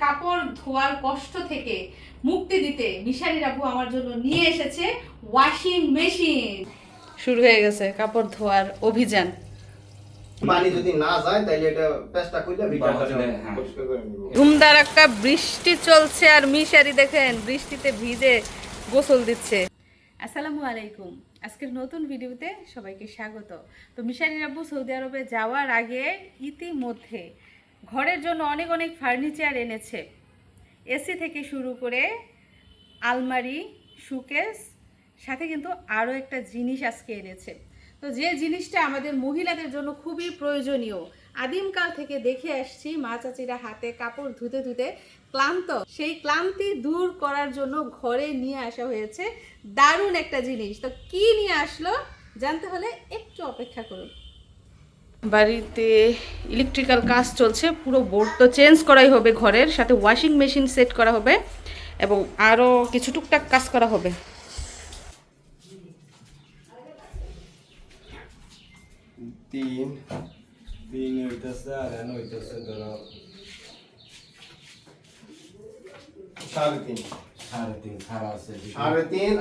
কাপড় ধোয়ার কষ্ট থেকে মুক্তি দিতে মিশারি আপু আমার জন্য নিয়ে এসেছে ওয়াশিং মেশিন। শুরু হয়ে গেছে কাপড় ধোয়ার অভিযান। পানি যদি না যায় তাহলে এটা পেস্টটা কইলা ভিতরটা পরিষ্কার করে নিব। ধুমধার একটা বৃষ্টি চলছে আর মিশারি দেখেন বৃষ্টিতে ভিজে গোসল দিচ্ছে। আসসালামু আলাইকুম, আজকের নতুন ভিডিওতে সবাইকে স্বাগত। তো মিশারি আব্বু সৌদি আরবে যাওয়ার আগে ইতিমধ্যে ঘরের জন্য অনেক অনেক ফার্নিচার এনেছে। এসি থেকে শুরু করে আলমারি, শোকেস, সাথে কিন্তু আরও একটা জিনিস আজকে এনেছে। তো যে জিনিসটা আমাদের মহিলাদের জন্য খুবই প্রয়োজনীয়, আদিমকাল থেকে দেখে আসছি মা চাচিরা হাতে কাপড় ধুতে ধুতে ক্লান্ত, সেই ক্লান্তি দূর করার জন্য ঘরে নিয়ে আসা হয়েছে দারুণ একটা জিনিস। তো কি নিয়ে আসলো জানতে হলে একটু অপেক্ষা করুন। বাড়িতে ইলেকট্রিক্যাল কাজ চলছে, পুরো বোর্ড তো চেঞ্জ করাই হবে, ঘরের সাথে ওয়াশিং মেশিন সেট করা হবে এবং আরও কিছু টুকটাক কাজ করা হবে। তিন হইতেছে আর এন হইতেছে ধরো 3.5 খারাপ আছে 3.5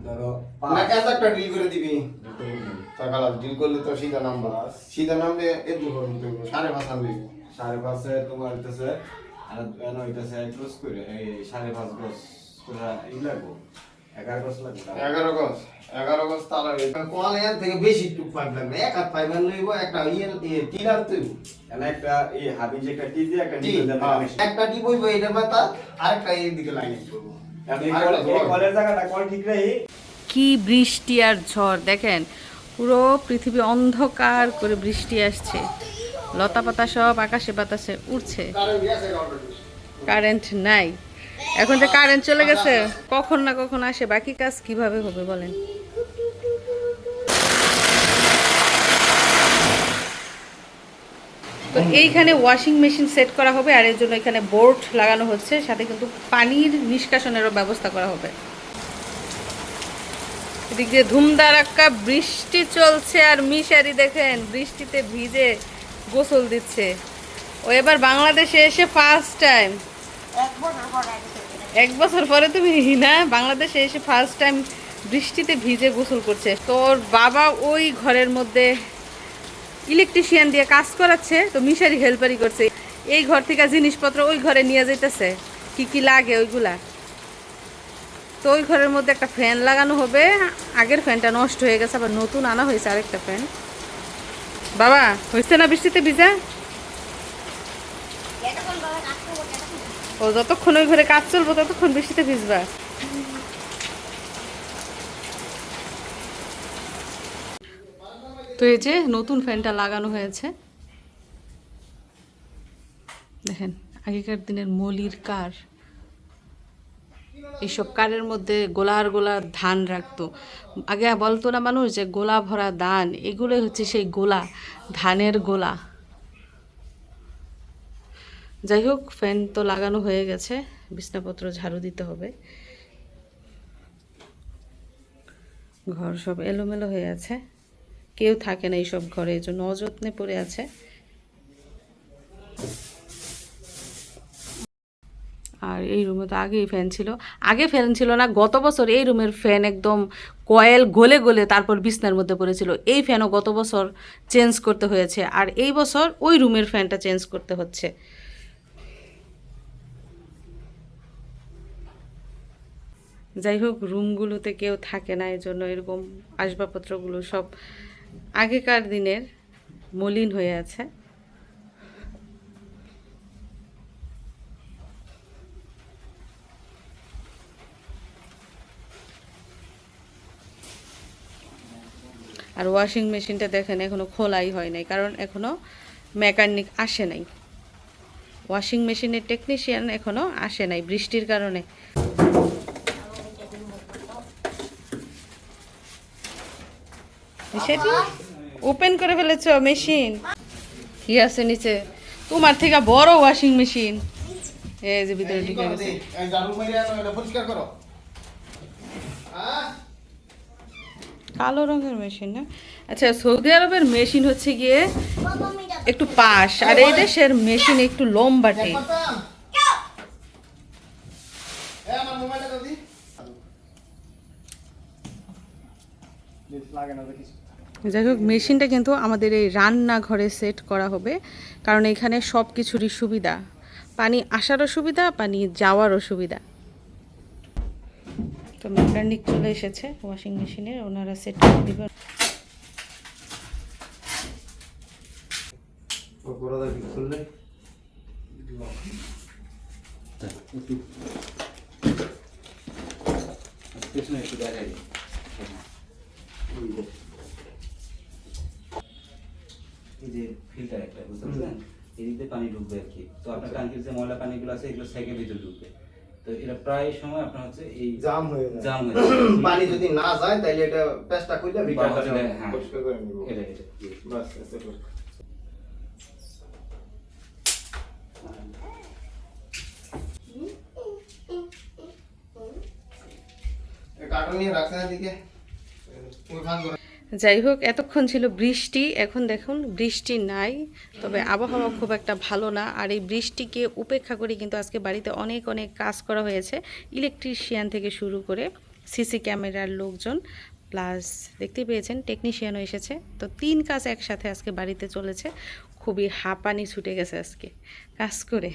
ধরো না একটা ডিল করে দিবি সকালে ডিল করলে তো সিধা নামবে এত করতে 5.5 আনবি 5.5 তোমার হইতেছে আর এন হইতেছে ক্লোজ করে এই 5.5 গজ পুরো ই লাগবে 11 গজ লাগবে 11 গজ তালা কোয়াল এর থেকে বেশি টুক পাইপ লাগবে এক হাত পাইপ লইব একটা টিলার তুই এনে একটা এই হাবি যে একটা টি দিয়ে একটা টি একটা টি বইব এটা মাথা আরেকটা এই দিকে লাইন করব আপনি কলের জায়গাটা কল ঠিক রাখি। কি বৃষ্টি আর ঝড় দেখেন, পুরো পৃথিবী অন্ধকার করে বৃষ্টি আসছে, লতা পাতা সব আকাশে বাতাসে উড়ছে, কারেন্ট নাই। এখন যে কারেন্ট চলে গেছে, কখন না কখন আসে, বাকি কাজ কিভাবে হবে বলেন। তো এইখানে ওয়াশিং মেশিন সেট করা হবে আর এর জন্য এখানে বোর্ড লাগানো হচ্ছে, সাথে কিন্তু পানির নিষ্কাশনেরও ব্যবস্থা করা হবে। এদিক দিয়ে ধুমধারাক্কা বৃষ্টি চলছে আর মিশারি দেখেন বৃষ্টিতে ভিজে গোসল দিচ্ছে। ও এবার বাংলাদেশে এসে ফার্স্ট টাইম, 1 বছর পরে তুমি না বাংলাদেশে এসে ফার্স্ট টাইম বৃষ্টিতে ভিজে গোসল করছে। তোর বাবা ওই ঘরের মধ্যে ইলেকট্রিশিয়ান দিয়ে কাজ করাচ্ছে, তো মিশারি হেল্পারি করছে। এই ঘর থেকে জিনিসপত্র ওই ঘরে নিয়ে যাইতেছে, কি কি লাগে ওইগুলা। তো ওই ঘরের মধ্যে একটা ফ্যান লাগানো হবে, আগের ফ্যানটা নষ্ট হয়ে গেছে, আবার নতুন আনা হয়েছে আরেকটা ফ্যান। বাবা হয়েছে না বৃষ্টিতে ভিজা? ও যতক্ষণ ওই ঘরে কাজ চলবো ততক্ষণ বৃষ্টিতে ভিজবা। তো এই যে নতুন ফ্যানটা লাগানো হয়েছে, দেখেন আগেকার দিনের মলির কার, এইসব কারের মধ্যে গোলার গোলার ধান রাখতো। আগে বলতো না মানুষ যে গোলা ভরা ধান, এগুলোই হচ্ছে সেই গোলা, ধানের গোলা। যাই হোক, ফ্যান তো লাগানো হয়ে গেছে, বিছনাপত্র ঝাড়ু দিতে হবে। ঘর সব এলোমেলো হয়ে আছে, কেউ থাকে না এইসব ঘরে, এই জন্য অযত্নে পড়ে আছে। আর এই রুমে তো আগেই ফ্যান ছিল, আগে ফ্যান ছিল না, গত বছর এই রুমের ফ্যান একদম কয়েল গলে গলে তারপর বিছনার মধ্যে পড়েছিল। এই ফ্যানও গত বছর চেঞ্জ করতে হয়েছে, আর এই বছর ওই রুমের ফ্যানটা চেঞ্জ করতে হচ্ছে। যাই হোক, রুমগুলোতে কেউ থাকে না, এই জন্য এরকম আসবাবপত্রগুলো সব আগেকার দিনের মলিন হয়ে আছে। আর ওয়াশিং মেশিনটা দেখেন এখনো খোলাই হয় নাই, কারণ এখনো মেকানিক আসে নাই, ওয়াশিং মেশিনের টেকনিশিয়ান এখনো আসে নাই বৃষ্টির কারণে। সেটি ওপেন করে ফেলেছ মেশিন, কি আছে নিচে? তোমার থেকে বড় ওয়াশিং মেশিন, এই যে ভিতরে ঢুকে গেছে। কালো রঙের মেশিন না? আচ্ছা, সৌদি আরবের মেশিন হচ্ছে গিয়ে একটু পাশ, আর এই দেশের মেশিন একটু লম্বাটে। আমার মোবাইলটা দাও দি লাগে না কিছু। যাই হোক মেশিনটা কিন্তু আমাদের এই রান্নাঘরে সেট করা হবে, কারণ এখানে সব কিছুরই সুবিধা, পানি আসারও সুবিধা, পানি যাওয়ারও সুবিধা। তো মেকানিক চলে এসেছে ওয়াশিং মেশিনে, ওনারা সেট করে দিবেন। ওপরটা কি খুললে পেছনে একটু দেখাই এই যে ফিল্টার একটা বুঝতে পারছেন, এদিকে পানি ঢুকবে আর কি। তো আপনার ট্যাঙ্কির যে ময়লা পানিগুলো আছে এগুলো সেকের ভিতরে ঢুকবে। তো এটা প্রায় সময় আপনার হচ্ছে এই জাম হয়ে জাম হয়ে পানি যদি না যায় তাহলে এটা পেস্টটা খুলে ভিতরটা হ্যাঁ পরিষ্কার করে নিব। এটা বাস এতটুকু। কার্টুন নিয়ে রাখছেন এদিকে ওখান করে। যাই হোক এতক্ষণ ছিল বৃষ্টি, এখন দেখুন বৃষ্টি নাই, তবে আবহাওয়া খুব একটা ভালো না। আর এই বৃষ্টিকে উপেক্ষা করে কিন্তু আজকে বাড়িতে অনেক অনেক কাজ করা হয়েছে, ইলেকট্রিশিয়ান থেকে শুরু করে সিসি ক্যামেরার লোকজন, প্লাস দেখতে পেয়েছেন টেকনিশিয়ানও এসেছে। তো 3 কাজ একসাথে আজকে বাড়িতে চলেছে, খুবই হাঁপানি ছুটে গেছে আজকে কাজ করে।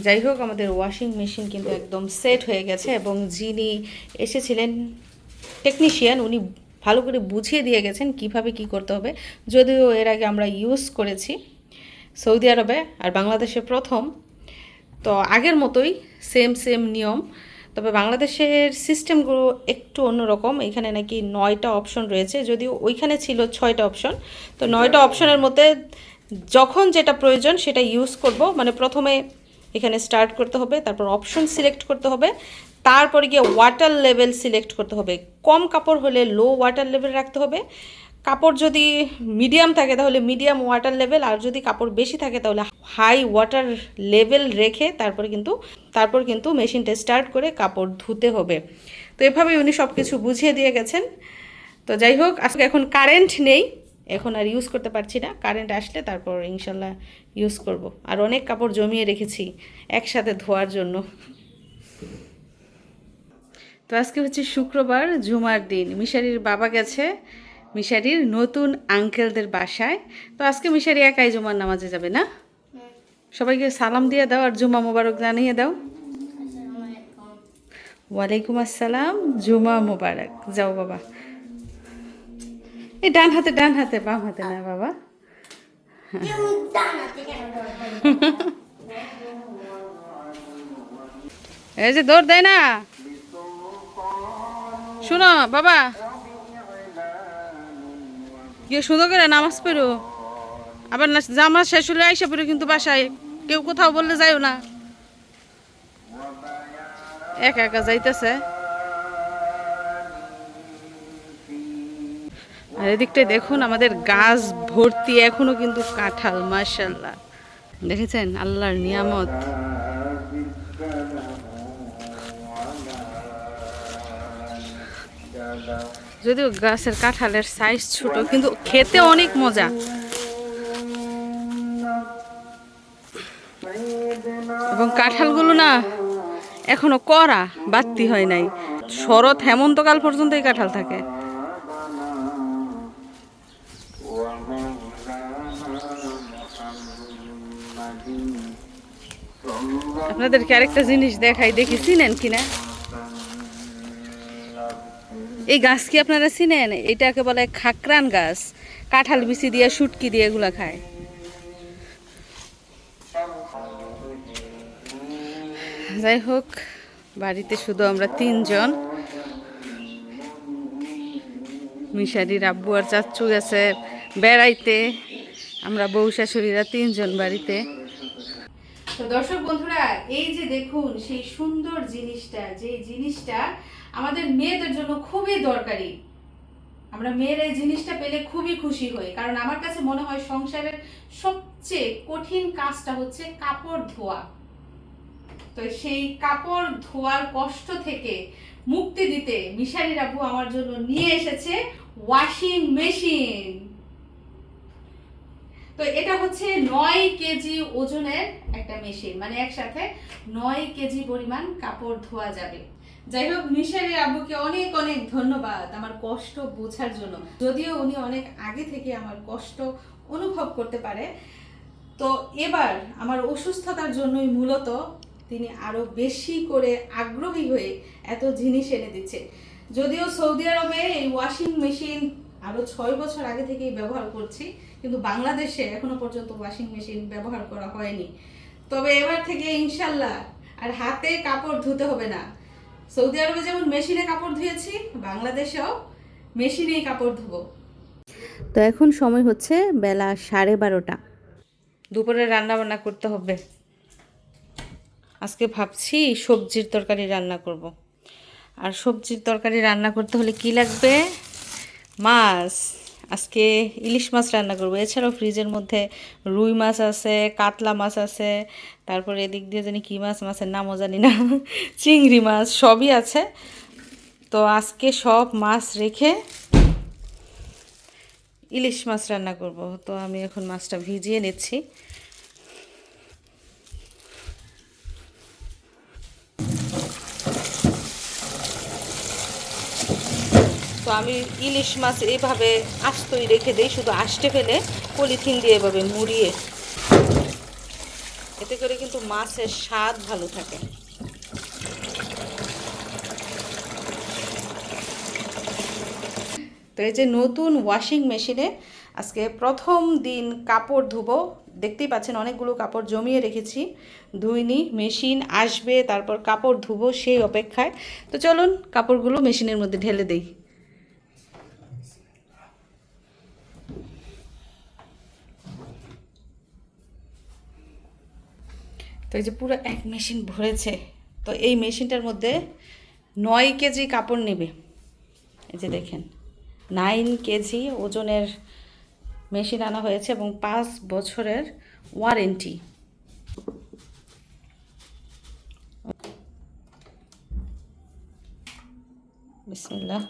যাই হোক আমাদের ওয়াশিং মেশিন কিন্তু একদম সেট হয়ে গেছে, এবং যিনি এসেছিলেন টেকনিশিয়ান উনি ভালো করে বুঝিয়ে দিয়ে গেছেন কিভাবে কি করতে হবে। যদিও এর আগে আমরা ইউজ করেছি সৌদি আরবে আর বাংলাদেশে প্রথম, তো আগের মতোই সেম নিয়ম, তবে বাংলাদেশের সিস্টেমগুলো একটু অন্যরকম। এখানে নাকি 9টা অপশন রয়েছে, যদিও ওইখানে ছিল 6টা অপশন। তো 9টা অপশনের মধ্যে যখন যেটা প্রয়োজন সেটা ইউজ করব। মানে প্রথমে এখানে স্টার্ট করতে হবে, তারপর অপশন সিলেক্ট করতে হবে, তারপরে গিয়ে ওয়াটার লেভেল সিলেক্ট করতে হবে। কম কাপড় হলে লো ওয়াটার লেভেল রাখতে হবে, কাপড় যদি মিডিয়াম থাকে তাহলে মিডিয়াম ওয়াটার লেভেল, আর যদি কাপড় বেশি থাকে তাহলে হাই ওয়াটার লেভেল রেখে তারপর কিন্তু মেশিনটা স্টার্ট করে কাপড় ধুতে হবে। তো এভাবেই উনি সব কিছু বুঝিয়ে দিয়ে গেছেন। তো যাই হোক আজকে এখন কারেন্ট নেই, এখন আর ইউজ করতে পারছি না, কারেন্ট আসলে তারপর ইনশাল্লাহ ইউজ করব। আর অনেক কাপড় জমিয়ে রেখেছি একসাথে ধোয়ার জন্য। তো আজকে হচ্ছে শুক্রবার, জুমার দিন। মিশারির বাবা গেছে মিশারির নতুন আঙ্কেলদের বাসায়। তো আজকে মিশারি একাই জুমার নামাজে যাবে না? সবাইকে সালাম দিয়ে দাও আর জুমা মোবারক জানিয়ে দাও। ওয়ালাইকুম আসসালাম, জুমা মোবারক। যাও বাবা, এই ডান হাতে বাম হাতে না বাবা। এই যে দৌড় দেয় না, শুনো বাবা, গিয়ে সুন্দর করে নামাজ পড়ো, আবার জামা শেষ হলে আইসা পড়ো কিন্তু বাসায়, কেউ কোথাও বললে যাইও না, একা একা যাইতেছে। আর এদিকটায় দেখুন আমাদের গাছ ভর্তি এখনো কিন্তু কাঁঠাল, মাশাআল্লাহ। দেখেছেন আল্লাহর নিয়ামত। যদিও গাছের কাঁঠালের সাইজ ছোট কিন্তু খেতে অনেক মজা। এবং কাঁঠালগুলো না এখনো কড়া, বাড়তি হয় নাই। শরৎ হেমন্তকাল পর্যন্ত এই কাঁঠাল থাকে। আপনাদেরকে আরেকটা জিনিস দেখাই, দেখি চিনেন কিনা। এই গাছ কি আপনারা চিনেন? এটাকে বলে খাকরান গাছ, কাঁঠাল বিচি দিয়ে শুটকি দিয়ে এগুলা খায়। যাই হোক বাড়িতে শুধু আমরা 3 জন, মিশারির আব্বু আর চাচ্চু গেছে বেড়াইতে, আমরা বউ শাশুড়িরা 3 জন বাড়িতে। তো দর্শক বন্ধুরা, এই যে দেখুন সেই সুন্দর জিনিসটা, যে জিনিসটা আমাদের মেয়েদের জন্য খুবই দরকারি। আমরা মেয়েরা এই জিনিসটা পেলে খুবই খুশি হই, কারণ আমার কাছে মনে হয় সংসারের সবচেয়ে কঠিন কাজটা হচ্ছে কাপড় ধোয়া। তো সেই কাপড় ধোয়ার কষ্ট থেকে মুক্তি দিতে মিশারির আব্বু আমার জন্য নিয়ে এসেছে ওয়াশিং মেশিন। তো এটা হচ্ছে 9 কেজি ওজনের একটা মেশিন, মানে একসাথে 9 কেজি পরিমাণ কাপড় ধোয়া যাবে। যাই হোক, মিশারির আব্বুকে অনেক অনেক ধন্যবাদ আমার কষ্ট বোঝার জন্য। যদিও উনি অনেক আগে থেকে আমার কষ্ট অনুভব করতে পারে, তো এবার আমার অসুস্থতার জন্যই মূলত তিনি আরো বেশি করে আগ্রহী হয়ে এত জিনিস এনে দিচ্ছে। যদিও সৌদি আরবে এই ওয়াশিং মেশিন আরো 6 বছর আগে থেকেই ব্যবহার করছি, কিন্তু বাংলাদেশে এখনো পর্যন্ত ওয়াশিং মেশিন ব্যবহার করা হয়নি। তবে এবার থেকে ইনশাল্লাহ আর হাতে কাপড় ধুতে হবে না। সৌদি আরবে যেমন মেশিনে কাপড় ধুয়েছি, বাংলাদেশেও মেশিনেই কাপড় ধুবো। তো এখন সময় হচ্ছে বেলা 12:30। দুপুরে রান্না বান্না করতে হবে। আজকে ভাবছি সবজির তরকারি রান্না করব। আর সবজির তরকারি রান্না করতে হলে কি লাগবে? মাছ। আজকে ইলিশ মাছ রান্না করব। এছাড়াও ফ্রিজের মধ্যে রুই মাছ আছে, কাতলা মাছ আছে, তারপরে এদিক দিয়ে জানি কী মাছ, মাছের নামও জানি না, চিংড়ি মাছ, সবই আছে। তো আজকে সব মাছ রেখে ইলিশ মাছ রান্না করব। তো আমি এখন মাছটা ভিজিয়ে নিচ্ছি। তো আমি ইলিশ মাছ এইভাবে আস্তই রেখে দিই, শুধু আষ্টে ফেলে পলিথিন দিয়ে এভাবে মুড়িয়ে, এতে করে কিন্তু মাছের স্বাদ ভালো থাকে। তো এই যে নতুন ওয়াশিং মেশিনে আজকে প্রথম দিন কাপড় ধুবো। দেখতেই পাচ্ছেন অনেকগুলো কাপড় জমিয়ে রেখেছি, ধুইনি। মেশিন আসবে, তারপর কাপড় ধুবো, সেই অপেক্ষায়। তো চলুন কাপড়গুলো মেশিনের মধ্যে ঢেলে দেই। তো এই যে পুরো এক মেশিন ভরেছে। তো এই মেশিনটার মধ্যে 9 কেজি কাপড় নেবে। এই যে দেখেন, 9 কেজি ওজনের মেশিন আনা হয়েছে এবং 5 বছরের ওয়ারেন্টি। বিসমিল্লাহ।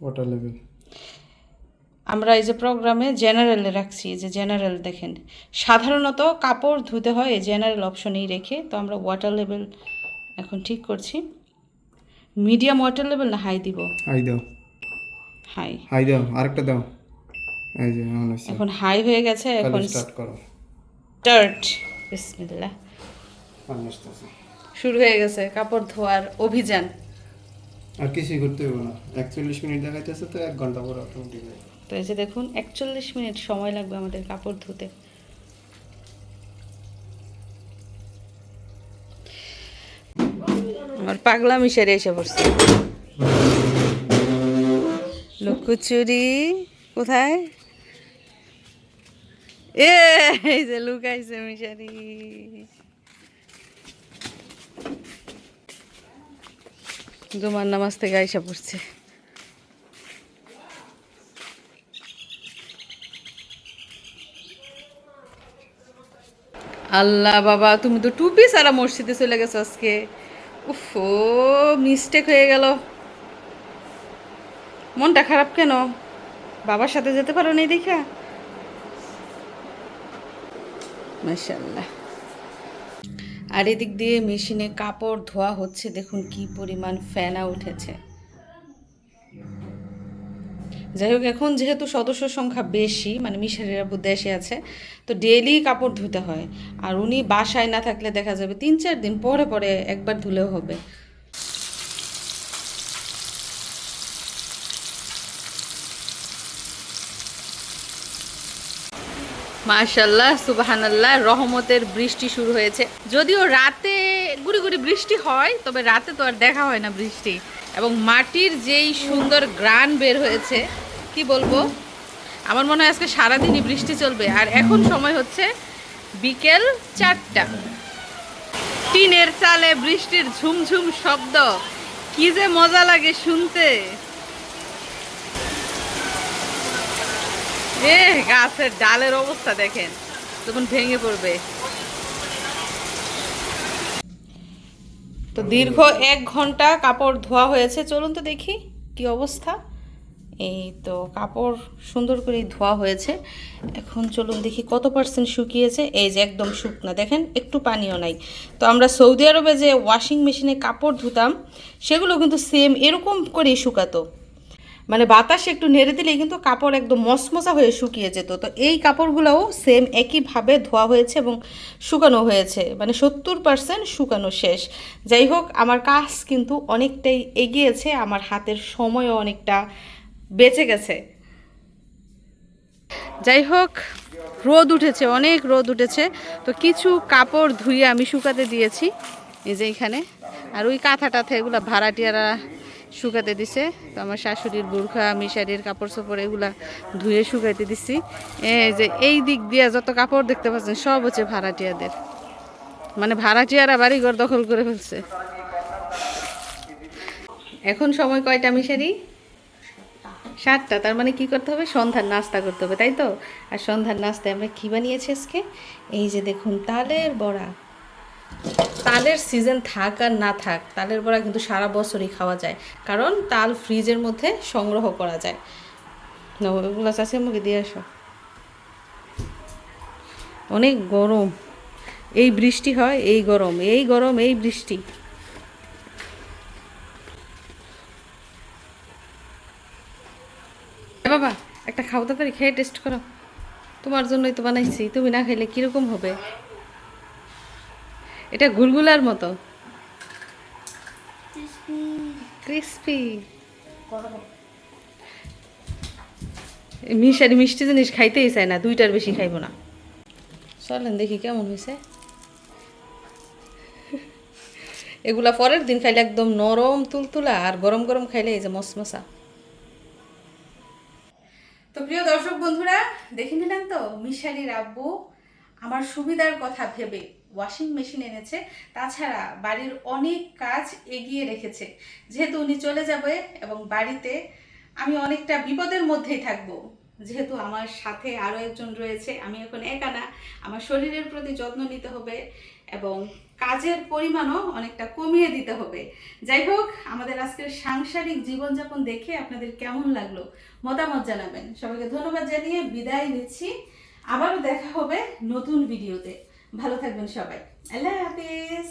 ওয়াটার লেভেল আমরা এই যে প্রোগ্রামে জেনারেলে রাখছি, যে জেনারেল দেখেন, সাধারণত কাপড় ধুতে হয় এই জেনারেল অপশনেই রেখে। তো আমরা ওয়াটার লেভেল এখন ঠিক করছি। মিডিয়াম ওয়াটার লেভেল না হাই দিব? হাই দাও, হাই। হাই দাও, আরেকটা দাও। এই যে এখন হাই হয়ে গেছে। এখন স্টার্ট করো। স্টার্ট। বিসমিল্লাহ। শুরু হয়ে গেছে কাপড় ধোয়ার অভিযান। আর কিছুই করতে হবে না, 41 মিনিট দেখাইতেছে, তো 1 ঘন্টা পরে অটোমেটিক। তো এই যে দেখুন 41 মিনিট সময় লাগবে আমাদের কাপড় ধুতে। আমার পাগলা মিশারি এসে পড়ছে। লুকোচুরি কোথায়? এই যে লুকাইছে মিশারি। জুমার নামাজ থেকে আইসা পড়ছে। আল্লাহ বাবা, তুমি তো টুপি সারা মসজিদে চলে গেছো আজকে। উফ, মিস্টেক হয়ে গেল। মনটা খারাপ কেন? বাবার সাথে যেতে পারো না দেখা? মাশাআল্লাহ। আর এদিক দিয়ে মেশিনে কাপড় ধোয়া হচ্ছে, দেখুন কি পরিমাণ ফেনা উঠেছে। যাই হোক, এখন যেহেতু সদস্য সংখ্যা বেশি, মানে মিশারির আব্বু দেশে আছে, তো ডেইলি কাপড় ধুতে হয়। আর উনি বাসায় না থাকলে দেখা যাবে 3-4 দিন পরে পরে একবার ধুলেও হবে। মাশাআল্লাহ, সুবহানাল্লাহ, রহমতের বৃষ্টি শুরু হয়েছে। যদিও রাতে গুড়ি গুড়ি বৃষ্টি হয়, তবে রাতে তো আর দেখা হয় না বৃষ্টি। এবং মাটির যেই সুন্দর গ্রান বের হয়েছে, কি বলবো, আমার মনে হয় আজকে সারাদিনই বৃষ্টি চলবে। আর এখন সময় হচ্ছে বিকেল 4টা। টিনের চালে বৃষ্টির ঝুমঝুম শব্দ কি যে মজা লাগে শুনতে। গাছের ডালের অবস্থা দেখেন, তখন ভেঙে পড়বে। তো দীর্ঘ 1 ঘন্টা কাপড় ধোয়া হয়েছে। চলুন তো দেখি কি অবস্থা। এই তো কাপড় সুন্দর করে ধোয়া হয়েছে। এখন চলুন দেখি কত পার্সেন্ট শুকিয়েছে। এই যে একদম শুকনা, দেখেন একটু পানিও নাই। তো আমরা সৌদি আরবে যে ওয়াশিং মেশিনে কাপড় ধুতাম সেগুলো কিন্তু সেম এরকম করেই শুকাতো, মানে বাতাসে একটু নেড়ে দিলেই কিন্তু কাপড় একদম মচমচা হয়ে শুকিয়ে যেত। তো এই কাপড়গুলোও সেম একইভাবে ধোয়া হয়েছে এবং শুকানো হয়েছে, মানে 70% শুকানো শেষ। যাই হোক, আমার কাজ কিন্তু অনেকটাই এগিয়েছে, আমার হাতের সময়ও অনেকটা বেঁচে গেছে। যাই হোক, রোদ উঠেছে, অনেক রোদ উঠেছে। তো কিছু কাপড় ধুয়ে আমি শুকাতে দিয়েছি এই যে এখানে। আর ওই কাঁথা টাথা এগুলো ভাড়াটিয়ারা শুকাতে দিছে। তো আমার শাশুড়ির বোরখা, মিশারির কাপড় চোপড় এগুলা ধুয়ে শুকাইতে দিছি। এই যে এই দিক দিয়ে যত কাপড় দেখতে পাচ্ছেন সব হচ্ছে ভাড়াটিয়াদের, মানে ভাড়াটিয়ারা বাড়িঘর দখল করে ফেলছে। এখন সময় কয়টা মিশারি? 7টা। তার মানে কি করতে হবে? সন্ধ্যার নাস্তা করতে হবে, তাই তো? আর সন্ধ্যার নাস্তায় আমরা কী বানিয়েছি আজকে? এই যে দেখুন, তালের বড়া। তালের সিজন থাক আর না থাক, তালের বড়া কিন্তু সারা বছরই খাওয়া যায়, কারণ তাল ফ্রিজের মধ্যে সংগ্রহ করা যায়। না, ওগুলো চাষি আমাকে দিয়ে আসো। অনেক গরম, এই বৃষ্টি হয়, এই গরম, এই গরম, এই বৃষ্টি। বাবা একটা খাও, তাড়াতাড়ি খেয়ে টেস্ট করো। তোমার জন্যই তো বানাইছি, তুমি না খাইলে কীরকম হবে? এটা গুলগুলার মতো ক্রিস্পি। মিশারি মিষ্টি জিনিস খাইতেই চায় না, 2টার বেশি খাইব না। চলেন দেখি কেমন হয়েছে। এগুলা পরের দিন খাইলে একদম নরম তুলতুলা, আর গরম গরম খাইলে এই যে মশমশা। তো প্রিয় দর্শক বন্ধুরা, দেখে নিলেন তো মিশারির আব্বু আমার সুবিধার কথা ভেবে ওয়াশিং মেশিন এনেছে। তাছাড়া বাড়ির অনেক কাজ এগিয়ে রেখেছে, যেহেতু উনি চলে যাবে এবং বাড়িতে আমি অনেকটা বিপদের মধ্যেই থাকবো, যেহেতু আমার সাথে আরও একজন রয়েছে। আমি এখন একা না, আমার শরীরের প্রতি যত্ন নিতে হবে এবং কাজের পরিমাণও অনেকটা কমিয়ে দিতে হবে। যাই হোক, আমাদের আজকের সাংসারিক জীবনযাপন দেখে আপনাদের কেমন লাগলো মতামত জানাবেন। সবাইকে ধন্যবাদ জানিয়ে বিদায় নিচ্ছি। আবারও দেখা হবে নতুন ভিডিওতে। ভালো থাকবেন সবাই। আল্লাহ হাফিজ।